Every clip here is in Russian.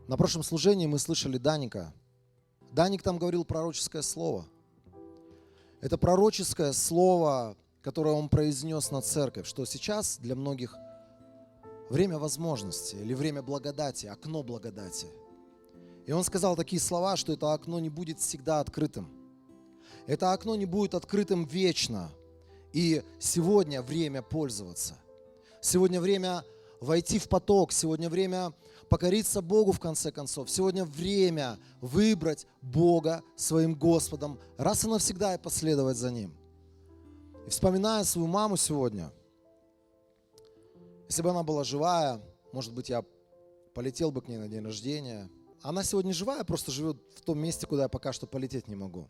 На прошлом служении мы слышали Даника. Даник там говорил пророческое слово. Это пророческое слово, которое он произнес на церковь, что сейчас для многих время возможности или время благодати, окно благодати. И он сказал такие слова, что это окно не будет всегда открытым. Это окно не будет открытым вечно. И сегодня время пользоваться. Сегодня время войти в поток. Сегодня время покориться Богу в конце концов. Сегодня время выбрать Бога своим Господом раз и навсегда и последовать за Ним. И вспоминая свою маму сегодня, если бы она была живая, может быть, я полетел бы к ней на день рождения. Она сегодня живая, просто живет в том месте, куда я пока что полететь не могу.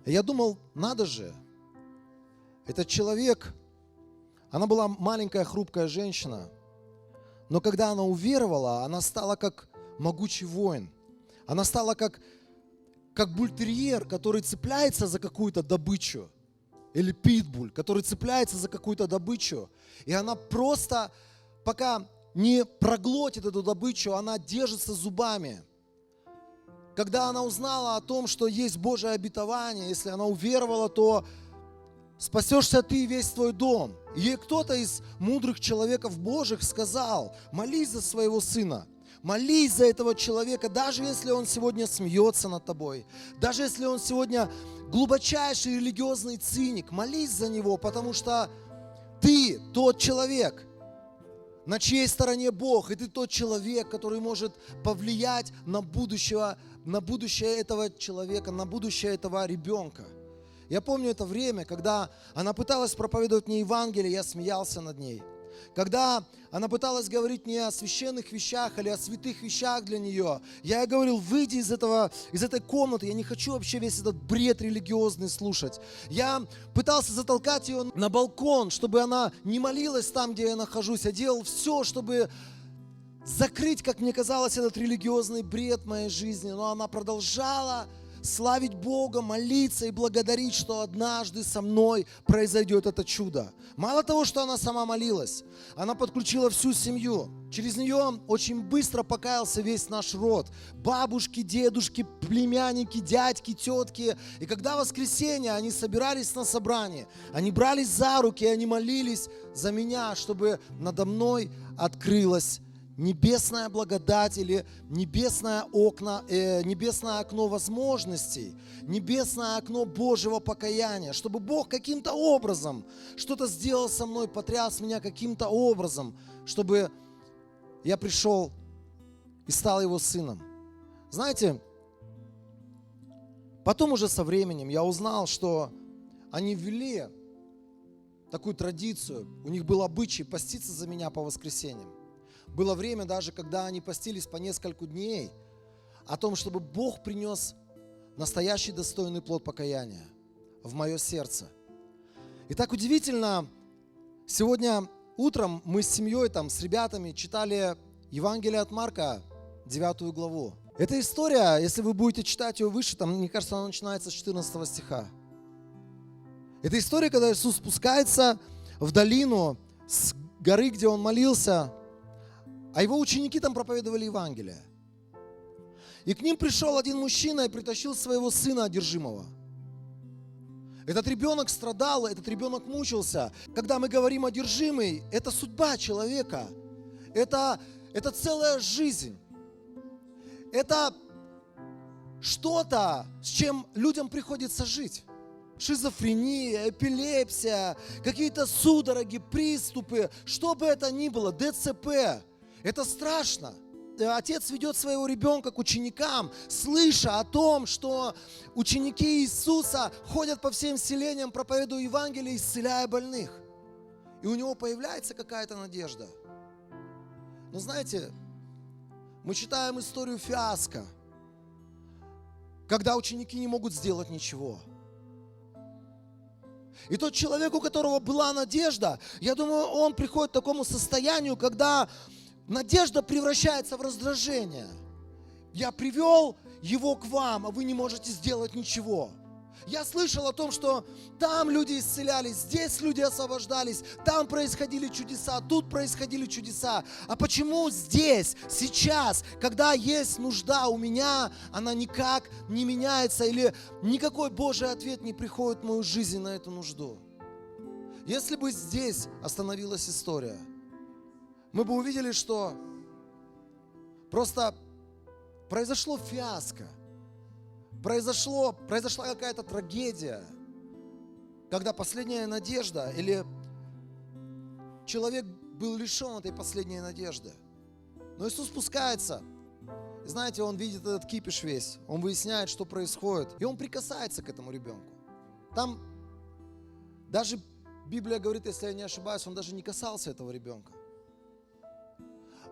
И я думал, надо же, этот человек, она была маленькая, хрупкая женщина, но когда она уверовала, она стала как могучий воин. Она стала как бультерьер, который цепляется за какую-то добычу. Или питбуль, который цепляется за какую-то добычу. И она просто, пока не проглотит эту добычу, она держится зубами. Когда она узнала о том, что есть Божие обетование, если она уверовала, то спасешься ты и весь твой дом. И ей кто-то из мудрых человеков Божьих сказал: молись за своего сына. Молись за этого человека, даже если он сегодня смеется над тобой, даже если он сегодня глубочайший религиозный циник, молись за него, потому что ты тот человек, на чьей стороне Бог, и ты тот человек, который может повлиять на будущее этого человека, на будущее этого ребенка. Я помню это время, когда она пыталась проповедовать мне Евангелие, я смеялся над ней. Когда она пыталась говорить мне о священных вещах или о святых вещах для нее, я ей говорил: выйди из этой комнаты, я не хочу вообще весь этот бред религиозный слушать. Я пытался затолкать ее на балкон, чтобы она не молилась там, где я нахожусь. Я делал все, чтобы закрыть, как мне казалось, этот религиозный бред моей жизни. Но она продолжала славить Бога, молиться и благодарить, что однажды со мной произойдет это чудо. Мало того, что она сама молилась, она подключила всю семью. Через нее очень быстро покаялся весь наш род. Бабушки, дедушки, племянники, дядьки, тетки. И когда в воскресенье они собирались на собрании, они брались за руки, и они молились за меня, чтобы надо мной открылась небесная благодать или небесное окно возможностей, небесное окно Божьего покаяния, чтобы Бог каким-то образом что-то сделал со мной, потряс меня каким-то образом, чтобы я пришел и стал его сыном. Знаете, потом уже со временем я узнал, что они ввели такую традицию, у них был обычай поститься за меня по воскресеньям. Было время даже, когда они постились по несколько дней, о том, чтобы Бог принес настоящий достойный плод покаяния в мое сердце. И так удивительно, сегодня утром мы с семьей, с ребятами читали Евангелие от Марка, 9 главу. Эта история, если вы будете читать ее выше, мне кажется, она начинается с 14 стиха. Это история, когда Иисус спускается в долину с горы, где Он молился, а его ученики там проповедовали Евангелие. И к ним пришел один мужчина и притащил своего сына одержимого. Этот ребенок страдал, этот ребенок мучился. Когда мы говорим одержимый, это судьба человека. Это целая жизнь. Это что-то, с чем людям приходится жить. Шизофрения, эпилепсия, какие-то судороги, приступы, что бы это ни было, ДЦП. Это страшно. Отец ведет своего ребенка к ученикам, слыша о том, что ученики Иисуса ходят по всем селениям, проповедуя Евангелие, исцеляя больных. И у него появляется какая-то надежда. Но знаете, мы читаем историю фиаско, когда ученики не могут сделать ничего. И тот человек, у которого была надежда, я думаю, он приходит к такому состоянию, когда надежда превращается в раздражение. Я привел его к вам, а вы не можете сделать ничего. Я слышал о том, что там люди исцелялись, здесь люди освобождались, там происходили чудеса, тут происходили чудеса. А почему здесь, сейчас, когда есть нужда у меня, она никак не меняется или никакой Божий ответ не приходит в мою жизнь на эту нужду? Если бы здесь остановилась история, мы бы увидели, что просто произошло фиаско. Произошла какая-то трагедия, когда последняя надежда или человек был лишен этой последней надежды. Но Иисус спускается, и знаете, Он видит этот кипиш весь, Он выясняет, что происходит, и Он прикасается к этому ребенку. Там даже Библия говорит, если я не ошибаюсь, Он даже не касался этого ребенка.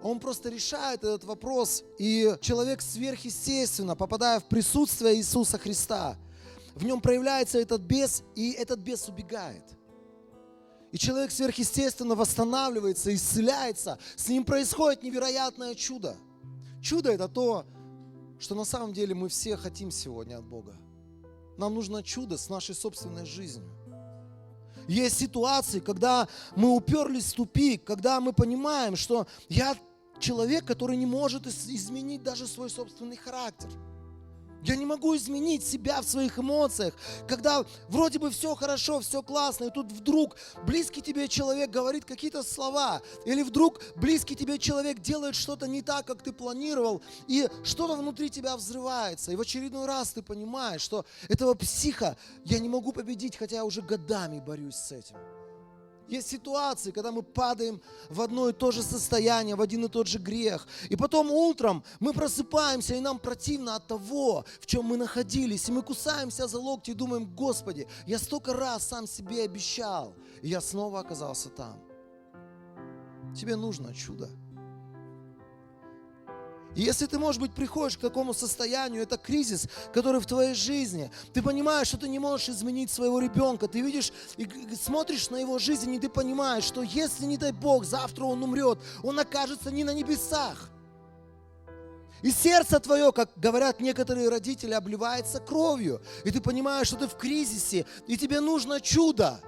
Он просто решает этот вопрос, и человек сверхъестественно, попадая в присутствие Иисуса Христа, в нем проявляется этот бес, и этот бес убегает. И человек сверхъестественно восстанавливается, исцеляется, с ним происходит невероятное чудо. Чудо – это то, что на самом деле мы все хотим сегодня от Бога. Нам нужно чудо с нашей собственной жизнью. Есть ситуации, когда мы уперлись в тупик, когда мы понимаем, что я человек, который не может изменить даже свой собственный характер. Я не могу изменить себя в своих эмоциях, когда вроде бы все хорошо, все классно, и тут вдруг близкий тебе человек говорит какие-то слова, или вдруг близкий тебе человек делает что-то не так, как ты планировал, и что-то внутри тебя взрывается, и в очередной раз ты понимаешь, что этого психа я не могу победить, хотя я уже годами борюсь с этим. Есть ситуации, когда мы падаем в одно и то же состояние, в один и тот же грех. И потом утром мы просыпаемся, и нам противно от того, в чем мы находились. И мы кусаемся за локти и думаем: Господи, я столько раз сам себе обещал, и я снова оказался там. Тебе нужно чудо. И если ты, может быть, приходишь к такому состоянию, это кризис, который в твоей жизни, ты понимаешь, что ты не можешь изменить своего ребенка, ты видишь и смотришь на его жизнь, и ты понимаешь, что если, не дай Бог, завтра он умрет, он окажется не на небесах. И сердце твое, как говорят некоторые родители, обливается кровью, и ты понимаешь, что ты в кризисе, и тебе нужно чудо.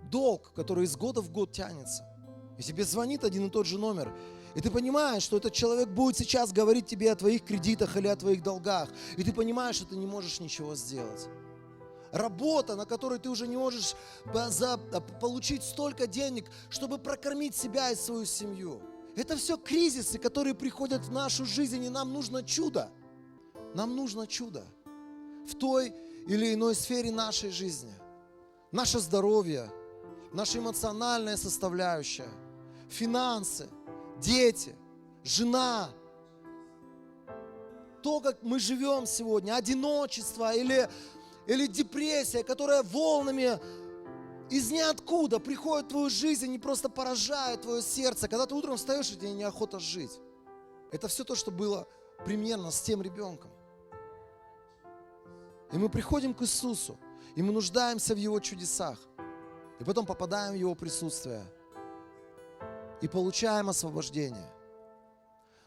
Долг, который из года в год тянется, и тебе звонит один и тот же номер, и ты понимаешь, что этот человек будет сейчас говорить тебе о твоих кредитах или о твоих долгах. И ты понимаешь, что ты не можешь ничего сделать. Работа, на которой ты уже не можешь получить столько денег, чтобы прокормить себя и свою семью. Это все кризисы, которые приходят в нашу жизнь, и нам нужно чудо. Нам нужно чудо в той или иной сфере нашей жизни. Наше здоровье, наша эмоциональная составляющая, финансы, дети, жена, то, как мы живем сегодня, одиночество или депрессия, которая волнами из ниоткуда приходит в твою жизнь и просто поражает твое сердце. Когда ты утром встаешь, и тебе неохота жить. Это все то, что было примерно с тем ребенком. И мы приходим к Иисусу, и мы нуждаемся в Его чудесах, и потом попадаем в Его присутствие. И получаем освобождение.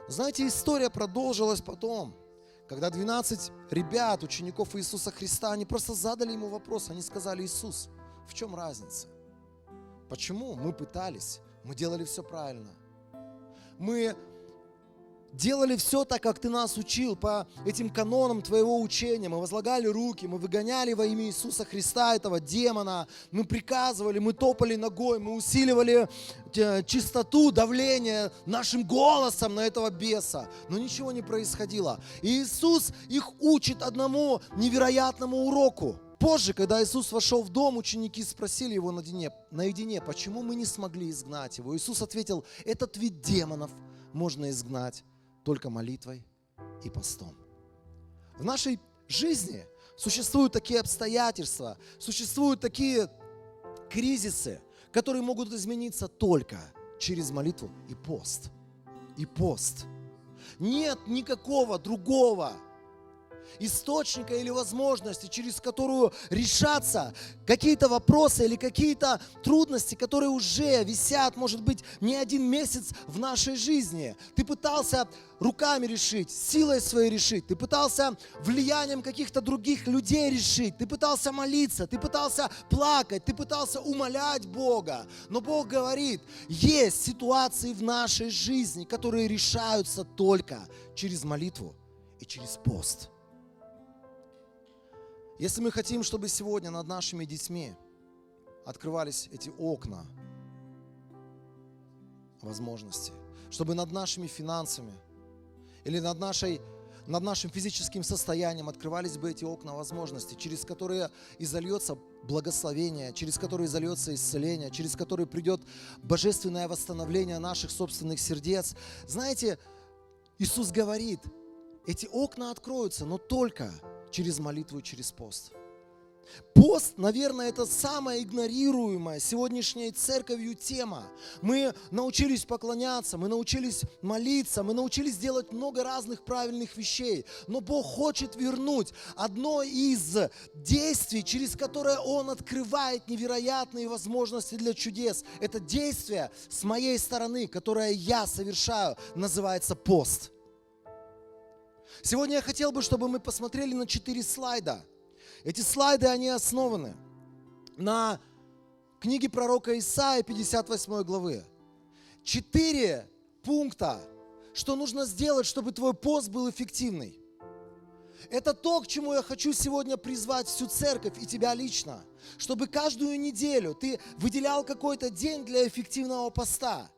Знаете, история продолжилась потом, когда 12 ребят, учеников Иисуса Христа, они просто задали Ему вопрос. Они сказали: Иисус, в чем разница? Почему мы пытались, мы делали все правильно? Мы делали все так, как Ты нас учил, по этим канонам Твоего учения. Мы возлагали руки, мы выгоняли во имя Иисуса Христа этого демона, мы приказывали, мы топали ногой, мы усиливали чистоту, давление нашим голосом на этого беса. Но ничего не происходило. И Иисус их учит одному невероятному уроку. Позже, когда Иисус вошел в дом, ученики спросили Его наедине, почему мы не смогли изгнать его. Иисус ответил: этот вид демонов можно изгнать только молитвой и постом. В нашей жизни существуют такие обстоятельства, существуют такие кризисы, которые могут измениться только через молитву и пост. И пост. Нет никакого другого. источника или возможности, через которую решатся какие-то вопросы или какие-то трудности, которые уже висят, может быть, не один месяц в нашей жизни. Ты пытался руками решить, силой своей решить, ты пытался влиянием каких-то других людей решить, ты пытался молиться, ты пытался плакать, ты пытался умолять Бога. Но Бог говорит, есть ситуации в нашей жизни, которые решаются только через молитву и через пост. Если мы хотим, чтобы сегодня над нашими детьми открывались эти окна возможностей, чтобы над нашими финансами или над нашим физическим состоянием открывались бы эти окна возможностей, через которые изольется благословение, через которые изольется исцеление, через которые придет божественное восстановление наших собственных сердец. Знаете, Иисус говорит, эти окна откроются, но только через молитву и через пост. Пост, наверное, это самая игнорируемая сегодняшней церковью тема. Мы научились поклоняться, мы научились молиться, мы научились делать много разных правильных вещей. Но Бог хочет вернуть одно из действий, через которое Он открывает невероятные возможности для чудес. Это действие с моей стороны, которое я совершаю, называется пост. Сегодня я хотел бы, чтобы мы посмотрели на 4 слайда. Эти слайды, они основаны на книге пророка Исаии, 58 главы. 4 пункта, что нужно сделать, чтобы твой пост был эффективный. Это то, к чему я хочу сегодня призвать всю церковь и тебя лично. Чтобы каждую неделю ты выделял какой-то день для эффективного поста.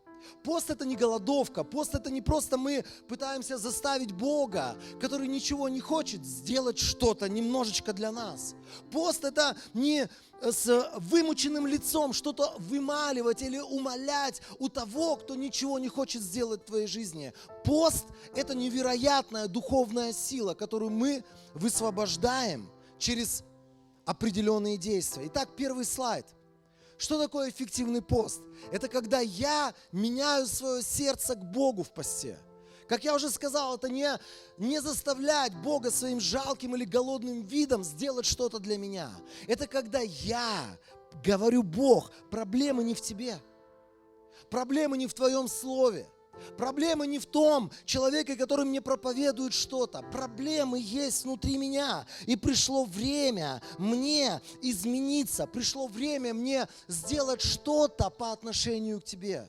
Пост – это не голодовка, пост – это не просто мы пытаемся заставить Бога, который ничего не хочет, сделать что-то немножечко для нас. Пост – это не с вымученным лицом что-то вымаливать или умолять у того, кто ничего не хочет сделать в твоей жизни. Пост – это невероятная духовная сила, которую мы высвобождаем через определенные действия. Итак, первый слайд. Что такое эффективный пост? Это когда я меняю свое сердце к Богу в посте. Как я уже сказал, это не заставлять Бога своим жалким или голодным видом сделать что-то для меня. Это когда я говорю: Бог, проблемы не в тебе. Проблемы не в твоем слове. Проблема не в том человеке, который мне проповедует что-то. Проблемы есть внутри меня. И пришло время мне измениться. Пришло время мне сделать что-то по отношению к тебе.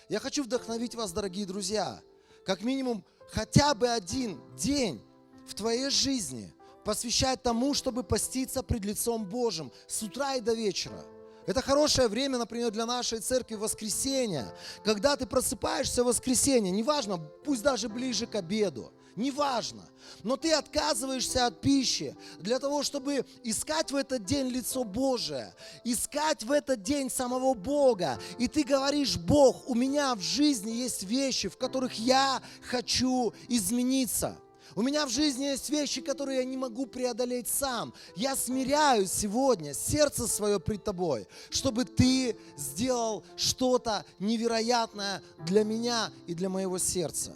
Я хочу вдохновить вас, дорогие друзья. Как минимум, хотя бы один день в твоей жизни посвящать тому, чтобы поститься пред лицом Божьим с утра и до вечера. Это хорошее время, например, для нашей церкви воскресенья. Когда ты просыпаешься в воскресенье, неважно, пусть даже ближе к обеду, неважно, но ты отказываешься от пищи для того, чтобы искать в этот день лицо Божие, искать в этот день самого Бога. И ты говоришь: Бог, у меня в жизни есть вещи, в которых я хочу измениться. У меня в жизни есть вещи, которые я не могу преодолеть сам. Я смиряю сегодня сердце свое пред тобой, чтобы ты сделал что-то невероятное для меня и для моего сердца.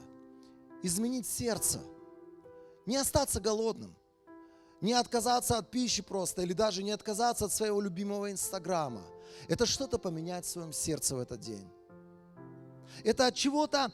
Изменить сердце. Не остаться голодным. Не отказаться от пищи просто, или даже не отказаться от своего любимого Инстаграма. Это что-то поменять в своем сердце в этот день. Это от чего-то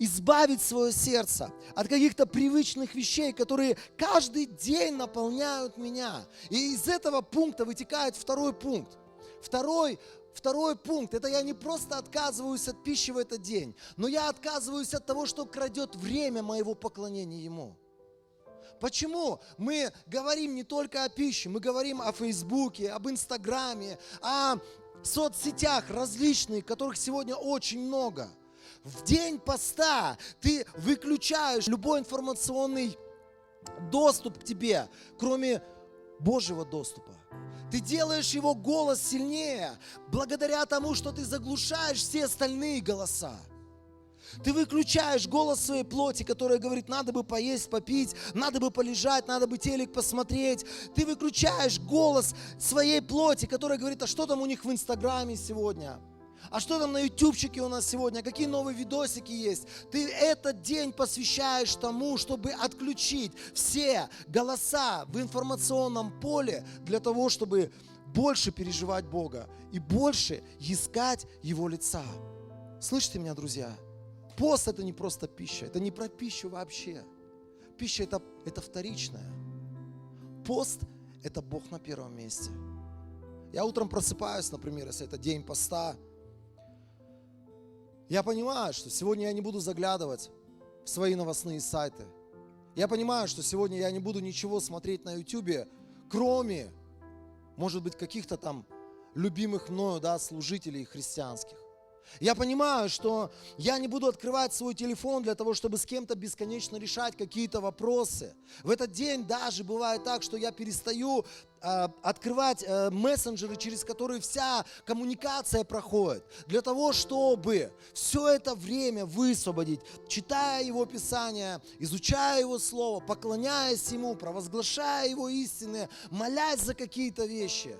избавить свое сердце от каких-то привычных вещей, которые каждый день наполняют меня. И из этого пункта вытекает второй пункт. Второй пункт – это я не просто отказываюсь от пищи в этот день, но я отказываюсь от того, что крадет время моего поклонения Ему. Почему мы говорим не только о пище, мы говорим о Фейсбуке, об Инстаграме, о соцсетях различных, которых сегодня очень много. В день поста ты выключаешь любой информационный доступ к тебе, кроме Божьего доступа. Ты делаешь Его голос сильнее, благодаря тому, что ты заглушаешь все остальные голоса. Ты выключаешь голос своей плоти, которая говорит: надо бы поесть, попить, надо бы полежать, надо бы телек посмотреть. Ты выключаешь голос своей плоти, которая говорит: а что там у них в Инстаграме сегодня? а что там на ютубчике у нас сегодня, какие новые видосики есть. Ты этот день посвящаешь тому, чтобы отключить все голоса в информационном поле для того, чтобы больше переживать Бога и больше искать Его лица. Слышите меня, друзья? Пост – это не просто пища, это не про пищу вообще. Пища – это вторичная. Пост – это Бог на первом месте. Я утром просыпаюсь, например, если это день поста. Я понимаю, что сегодня я не буду заглядывать в свои новостные сайты. Я понимаю, что сегодня я не буду ничего смотреть на ютубе, кроме, может быть, каких-то там любимых мною, служителей христианских. Я понимаю, что я не буду открывать свой телефон для того, чтобы с кем-то бесконечно решать какие-то вопросы. В этот день даже бывает так, что я перестаю открывать мессенджеры, через которые вся коммуникация проходит, для того, чтобы все это время высвободить, читая Его Писание, изучая Его Слово, поклоняясь Ему, провозглашая Его истины, молясь за какие-то вещи.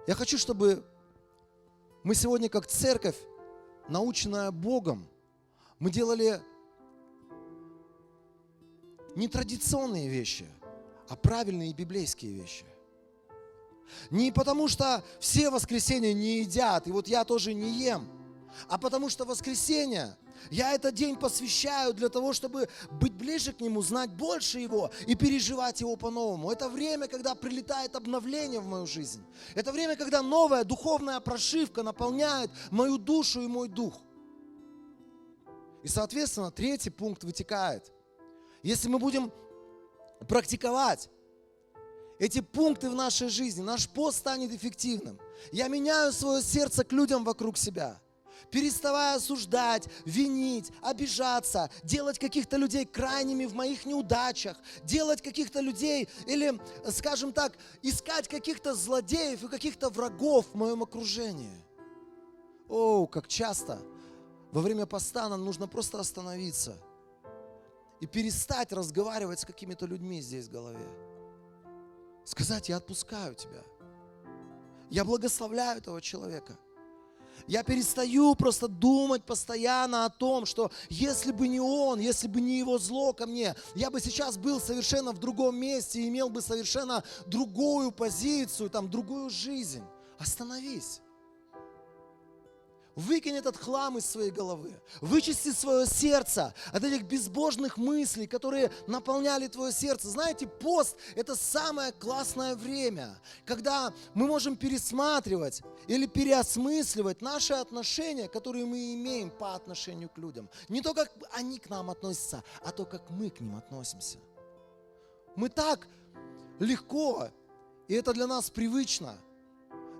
Я хочу, чтобы мы сегодня, как церковь, наученная Богом, мы делали не традиционные вещи, а правильные библейские вещи. Не потому, что все воскресенья не едят, и вот я тоже не ем, а потому что воскресенье я этот день посвящаю для того, чтобы быть ближе к Нему, знать больше Его и переживать Его по-новому. Это время, когда прилетает обновление в мою жизнь. Это время, когда новая духовная прошивка наполняет мою душу и мой дух. И, соответственно, третий пункт вытекает. Если мы будем практиковать эти пункты в нашей жизни, наш пост станет эффективным. Я меняю свое сердце к людям вокруг себя, переставая осуждать, винить, обижаться, делать каких-то людей крайними в моих неудачах, делать каких-то людей или, скажем так, искать каких-то злодеев и каких-то врагов в моем окружении. О, как часто во время поста нам нужно просто остановиться и перестать разговаривать с какими-то людьми здесь в голове. Сказать: я отпускаю тебя. Я благословляю этого человека. Я перестаю просто думать постоянно о том, что если бы не он, если бы не его зло ко мне, я бы сейчас был совершенно в другом месте и имел бы совершенно другую позицию, другую жизнь. Остановись. Выкинь этот хлам из своей головы. Вычисти свое сердце от этих безбожных мыслей, которые наполняли твое сердце. Знаете, пост – это самое классное время, когда мы можем пересматривать или переосмысливать наши отношения, которые мы имеем по отношению к людям. Не то, как они к нам относятся, а то, как мы к ним относимся. Мы так легко, и это для нас привычно,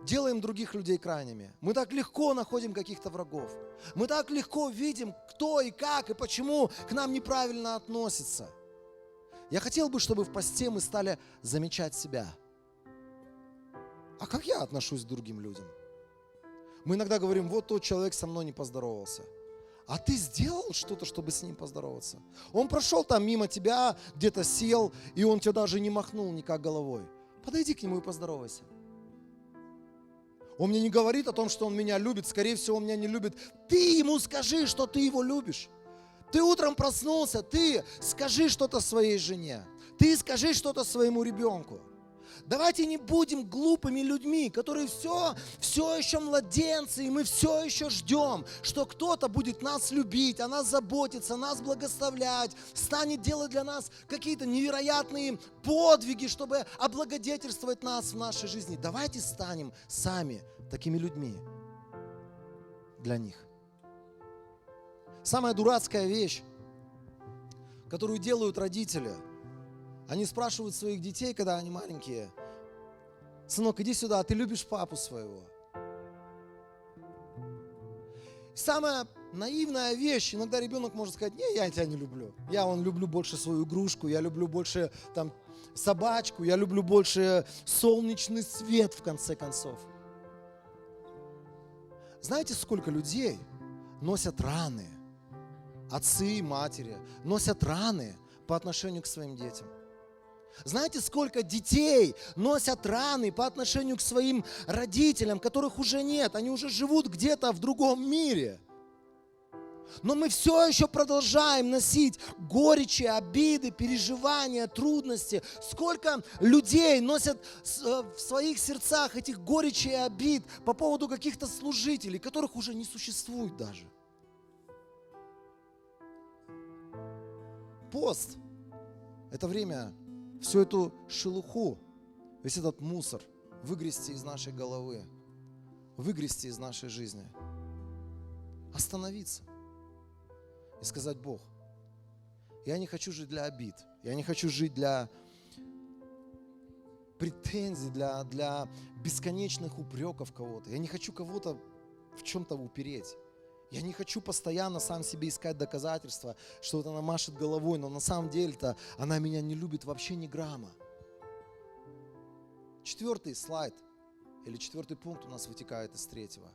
делаем других людей крайними. Мы так легко находим каких-то врагов. Мы так легко видим, кто и как, и почему к нам неправильно относится. Я хотел бы, чтобы в посте мы стали замечать себя. А как я отношусь к другим людям? Мы иногда говорим: вот тот человек со мной не поздоровался. А ты сделал что-то, чтобы с ним поздороваться? Он прошел там мимо тебя, где-то сел, и он тебя даже не махнул никак головой. Подойди к нему и поздоровайся. Он мне не говорит о том, что он меня любит. Скорее всего, он меня не любит. Ты ему скажи, что ты его любишь. Ты утром проснулся, ты скажи что-то своей жене. Ты скажи что-то своему ребенку. Давайте не будем глупыми людьми, которые все еще младенцы, и мы все еще ждем, что кто-то будет нас любить, о нас заботиться, нас благословлять, станет делать для нас какие-то невероятные подвиги, чтобы облагодетельствовать нас в нашей жизни. Давайте станем сами такими людьми для них. Самая дурацкая вещь, которую делают родители – они спрашивают своих детей, когда они маленькие: сынок, иди сюда, ты любишь папу своего? Самая наивная вещь, иногда ребенок может сказать: не, я тебя не люблю. Я люблю больше свою игрушку, я люблю больше собачку, я люблю больше солнечный свет, в конце концов. Знаете, сколько людей носят раны? Отцы и матери носят раны по отношению к своим детям. Знаете, сколько детей носят раны по отношению к своим родителям, которых уже нет, они уже живут где-то в другом мире. Но мы все еще продолжаем носить горечи, обиды, переживания, трудности. Сколько людей носят в своих сердцах этих горечей и обид по поводу каких-то служителей, которых уже не существует даже. Пост – это время всю эту шелуху, весь этот мусор выгрести из нашей головы, выгрести из нашей жизни, остановиться и сказать: Бог, я не хочу жить для обид, я не хочу жить для претензий, для бесконечных упреков кого-то, я не хочу кого-то в чем-то упереть. Я не хочу постоянно сам себе искать доказательства, что вот она машет головой, но на самом деле-то она меня не любит вообще ни грамма. 4-й слайд, или 4-й пункт у нас вытекает из 3-го.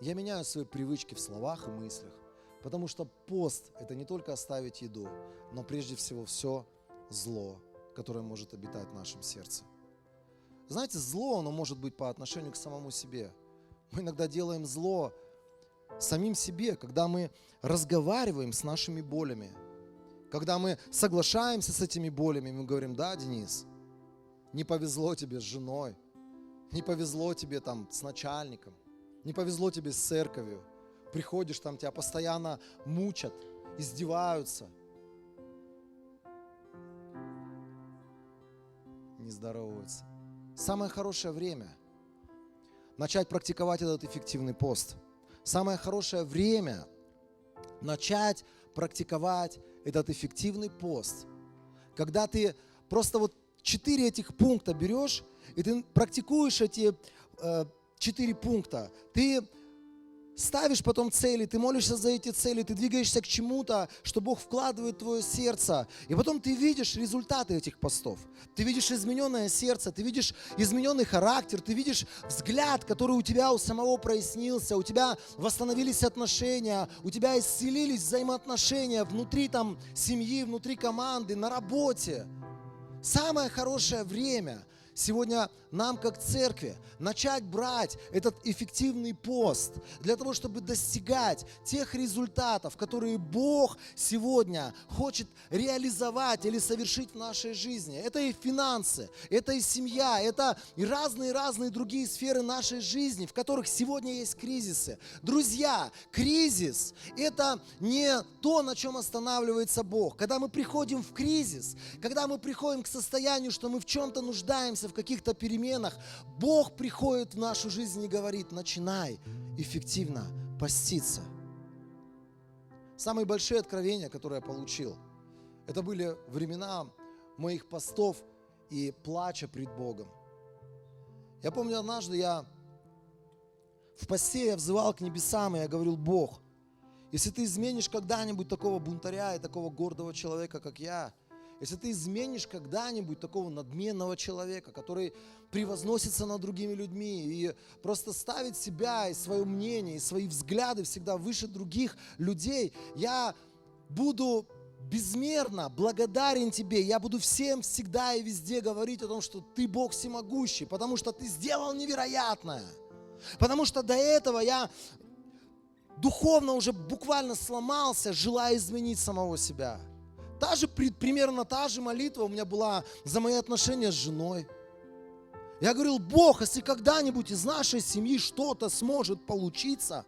Я меняю свои привычки в словах и мыслях, потому что пост – это не только оставить еду, но прежде всего все зло, которое может обитать в нашем сердце. Знаете, зло, оно может быть по отношению к самому себе. Мы иногда делаем зло самим себе, когда мы разговариваем с нашими болями, когда мы соглашаемся с этими болями, мы говорим: да, Денис, не повезло тебе с женой, не повезло тебе там с начальником, не повезло тебе с церковью, приходишь, там тебя постоянно мучат, издеваются, не здороваются. Самое хорошее время начать практиковать этот эффективный пост. Самое хорошее время начать практиковать этот эффективный пост, когда ты просто вот 4 этих пункта берешь, и ты практикуешь эти 4 пункта. Ты ставишь потом цели, ты молишься за эти цели, ты двигаешься к чему-то, что Бог вкладывает в твое сердце. И потом ты видишь результаты этих постов. Ты видишь измененное сердце, ты видишь измененный характер, ты видишь взгляд, который у тебя у самого прояснился, у тебя восстановились отношения, у тебя исцелились взаимоотношения внутри там семьи, внутри команды, на работе. Самое хорошее время сегодня нам, как церкви, начать брать этот эффективный пост для того, чтобы достигать тех результатов, которые Бог сегодня хочет реализовать или совершить в нашей жизни. Это и финансы, это и семья, это и разные другие сферы нашей жизни, в которых сегодня есть кризисы. Друзья, кризис – это не то, на чем останавливается Бог. Когда мы приходим в кризис, когда мы приходим к состоянию, что мы в чем-то нуждаемся, в каких-то переменах, Бог приходит в нашу жизнь и говорит: начинай эффективно поститься. Самые большие откровения, которые я получил, это были времена моих постов и плача пред Богом. Я помню, однажды я в посте я взывал к небесам, и я говорил: Бог, если ты изменишь когда-нибудь такого бунтаря и такого гордого человека, как я, если ты изменишь когда-нибудь такого надменного человека, который превозносится над другими людьми и просто ставит себя и свое мнение, и свои взгляды всегда выше других людей, я буду безмерно благодарен тебе. Я буду всем всегда и везде говорить о том, что ты Бог всемогущий, потому что ты сделал невероятное. Потому что до этого я духовно уже буквально сломался, желая изменить самого себя. Примерно та же молитва у меня была за мои отношения с женой. Я говорил: Бог, если когда-нибудь из нашей семьи что-то сможет получиться,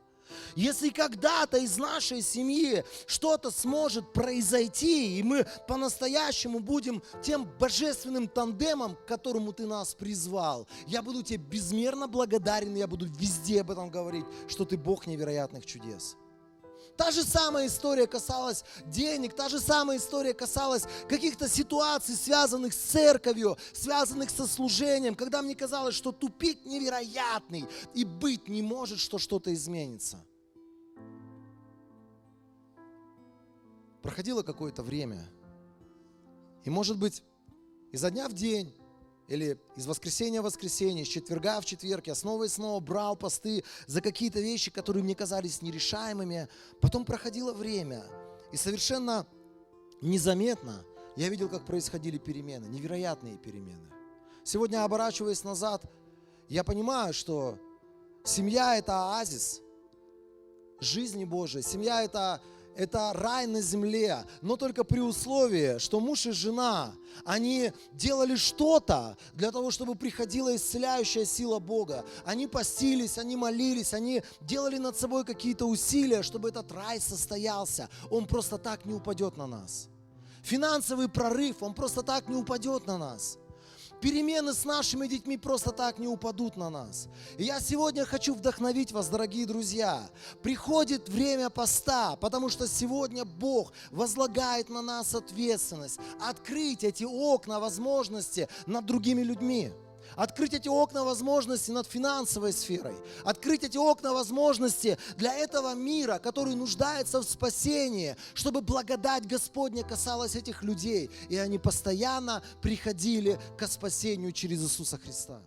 если когда-то из нашей семьи что-то сможет произойти, и мы по-настоящему будем тем божественным тандемом, к которому ты нас призвал, я буду тебе безмерно благодарен, я буду везде об этом говорить, что ты Бог невероятных чудес. Та же самая история касалась денег, та же самая история касалась каких-то ситуаций, связанных с церковью, связанных со служением, когда мне казалось, что тупик невероятный, и быть не может, что что-то изменится. Проходило какое-то время, и, может быть, изо дня в день, или из воскресенья в воскресенье, из четверга в четверг я снова и снова брал посты за какие-то вещи, которые мне казались нерешаемыми. Потом проходило время, и совершенно незаметно я видел, как происходили перемены, невероятные перемены. Сегодня, оборачиваясь назад, я понимаю, что семья – это оазис жизни Божией. Семья – это рай на земле, но только при условии, что муж и жена, они делали что-то для того, чтобы приходила исцеляющая сила Бога. Они постились, они молились, они делали над собой какие-то усилия, чтобы этот рай состоялся. Он просто так не упадет на нас. Финансовый прорыв, он просто так не упадет на нас. Перемены с нашими детьми просто так не упадут на нас. И я сегодня хочу вдохновить вас, дорогие друзья. Приходит время поста, потому что сегодня Бог возлагает на нас ответственность открыть эти окна возможности над другими людьми. Открыть эти окна возможностей над финансовой сферой. Открыть эти окна возможностей для этого мира, который нуждается в спасении, чтобы благодать Господня касалась этих людей. И они постоянно приходили к спасению через Иисуса Христа.